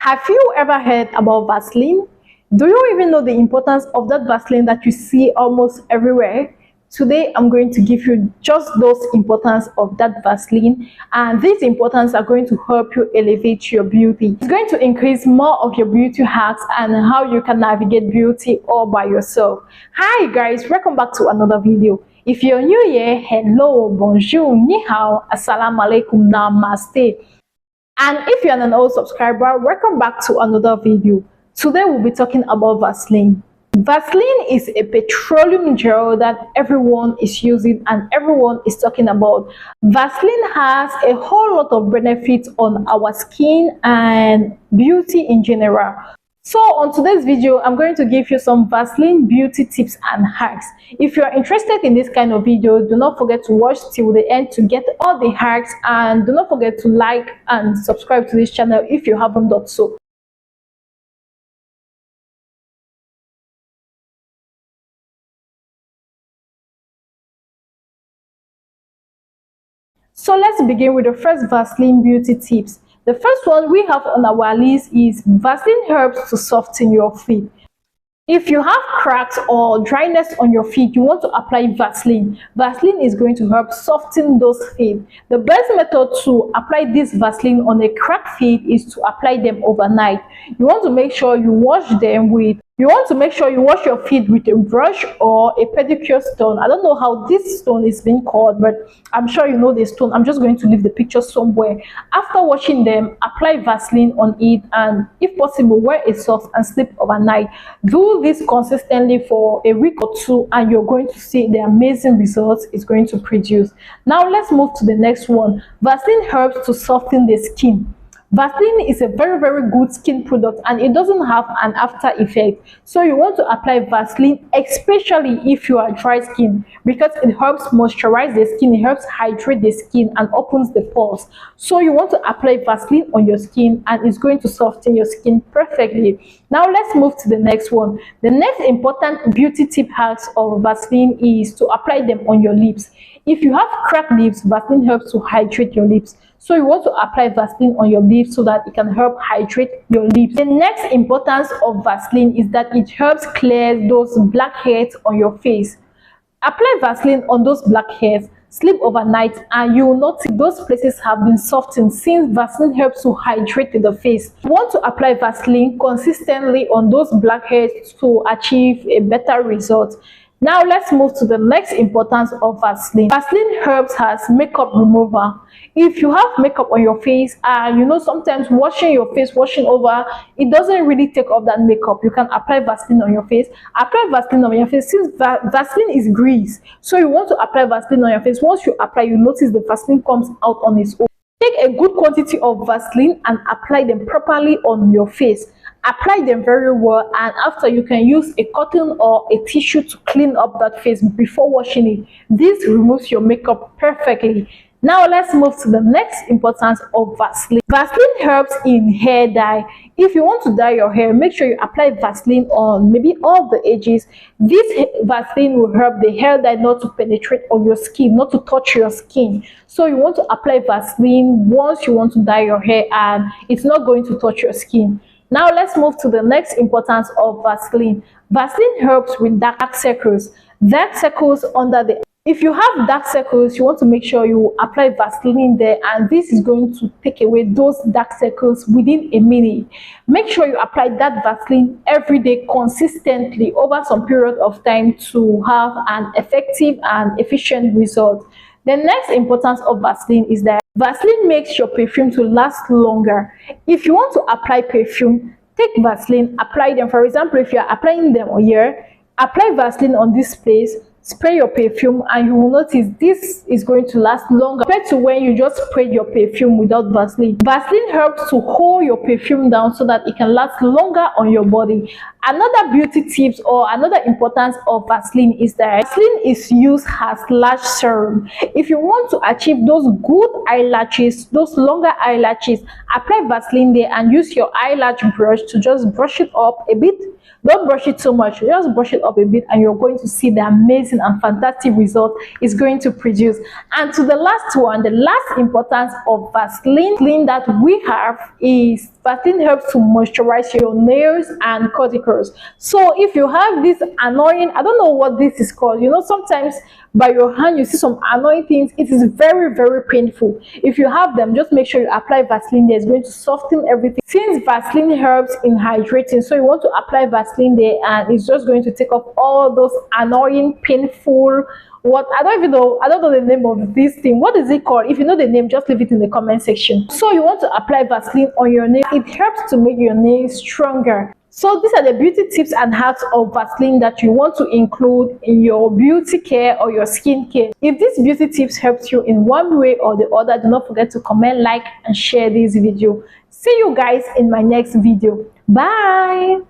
Have you ever heard about Vaseline? Do you even know the importance of that Vaseline that you see almost everywhere? Today, I'm going to give you just those importance of that Vaseline, and these importance are going to help you elevate your beauty. It's going to increase more of your beauty hacks and how you can navigate beauty all by yourself. Hi guys, welcome back to another video. If you're new here, hello, bonjour, ni hao, assalamu alaikum, namaste. And if you're an old subscriber, welcome back to another video. Today we'll be talking about Vaseline. Vaseline is a petroleum gel that everyone is using and everyone is talking about. Vaseline has a whole lot of benefits on our skin and beauty in general. So on today's video, I'm going to give you some Vaseline beauty tips and hacks. If you're interested in this kind of video, do not forget to watch till the end to get all the hacks, and do not forget to like and subscribe to this channel if you haven't done so. So let's begin with the first Vaseline beauty tips. The first one we have on our list is Vaseline helps to soften your feet. If you have cracks or dryness on your feet, you want to apply Vaseline. Vaseline is going to help soften those feet. The best method to apply this Vaseline on a cracked feet is to apply them overnight. You want to make sure you wash them with your feet with a brush or a pedicure stone. I don't know how this stone is being called, but I'm sure you know the stone. I'm just going to leave the picture somewhere. After washing them, apply Vaseline on it, and if possible, wear a socks and sleep overnight. Do this consistently for a week or two, and you're going to see the amazing results it's going to produce. Now let's move to the next one. Vaseline helps to soften the skin. Vaseline is a very good skin product and it doesn't have an after effect. So you want to apply Vaseline especially if you are dry skin, because it helps moisturize the skin, it helps hydrate the skin and opens the pores. So you want to apply Vaseline on your skin and it's going to soften your skin perfectly. Now let's move to the next one. The next important beauty tip hacks of Vaseline is to apply them on your lips. If you have cracked lips, Vaseline helps to hydrate your lips. So you want to apply Vaseline on your lips so that it can help hydrate your lips. The next importance of Vaseline is that it helps clear those blackheads on your face. Apply Vaseline on those blackheads, sleep overnight, and you will notice those places have been softened since Vaseline helps to hydrate the face. You want to apply Vaseline consistently on those blackheads to achieve a better result. Now let's move to the next importance of Vaseline. Vaseline helps as makeup remover. If you have makeup on your face and you know sometimes washing over, it doesn't really take off that makeup, you can apply Vaseline on your face. Apply Vaseline on your face since Vaseline is grease. So you want to apply Vaseline on your face. Once you apply, you notice the Vaseline comes out on its own. Take a good quantity of Vaseline and apply them properly on your face. Apply them very well, and after you can use a cotton or a tissue to clean up that face before washing it. This removes your makeup perfectly. Now let's move to the next importance of Vaseline. Vaseline helps in hair dye. If you want to dye your hair, make sure you apply Vaseline on maybe all the edges. This Vaseline will help the hair dye not to penetrate on your skin, not to touch your skin. So you want to apply Vaseline once you want to dye your hair, and it's not going to touch your skin. Now let's move to the next importance of Vaseline. Vaseline helps with dark circles. Dark circles under the... If you have dark circles, you want to make sure you apply Vaseline there, and this is going to take away those dark circles within a minute. Make sure you apply that Vaseline every day consistently over some period of time to have an effective and efficient result. The next importance of Vaseline is that Vaseline makes your perfume to last longer. If you want to apply perfume, take Vaseline, apply them. For example, if you are applying them here, apply Vaseline on this place, spray your perfume, and you will notice this is going to last longer compared to when you just spray your perfume without Vaseline. Vaseline helps to hold your perfume down so that it can last longer on your body. Another beauty tips or another importance of Vaseline is that Vaseline is used as lash serum. If you want to achieve those good eyelashes, those longer eyelashes, apply Vaseline there and use your eyelash brush to just brush it up a bit. Don't brush it so much, just brush it up a bit, and you're going to see the amazing and fantastic result it's going to produce. And to the last one, the last importance of Vaseline that we have is Vaseline helps to moisturize your nails and cuticles. So if you have this annoying, I don't know what this is called, you know, sometimes by your hand you see some annoying things. It is very, very painful. If you have them, just make sure you apply Vaseline there. It's going to soften everything. Since Vaseline helps in hydrating, so you want to apply Vaseline there, and it's just going to take off all those annoying, painful, what I don't know the name of this thing. What is it called? If you know the name, just leave it in the comment section. So you want to apply Vaseline on your nails. It helps to make your nails stronger. So these are the beauty tips and hacks of Vaseline that you want to include in your beauty care or your skin care. If these beauty tips helped you in one way or the other, do not forget to comment, like, and share this video. See you guys in my next video. Bye.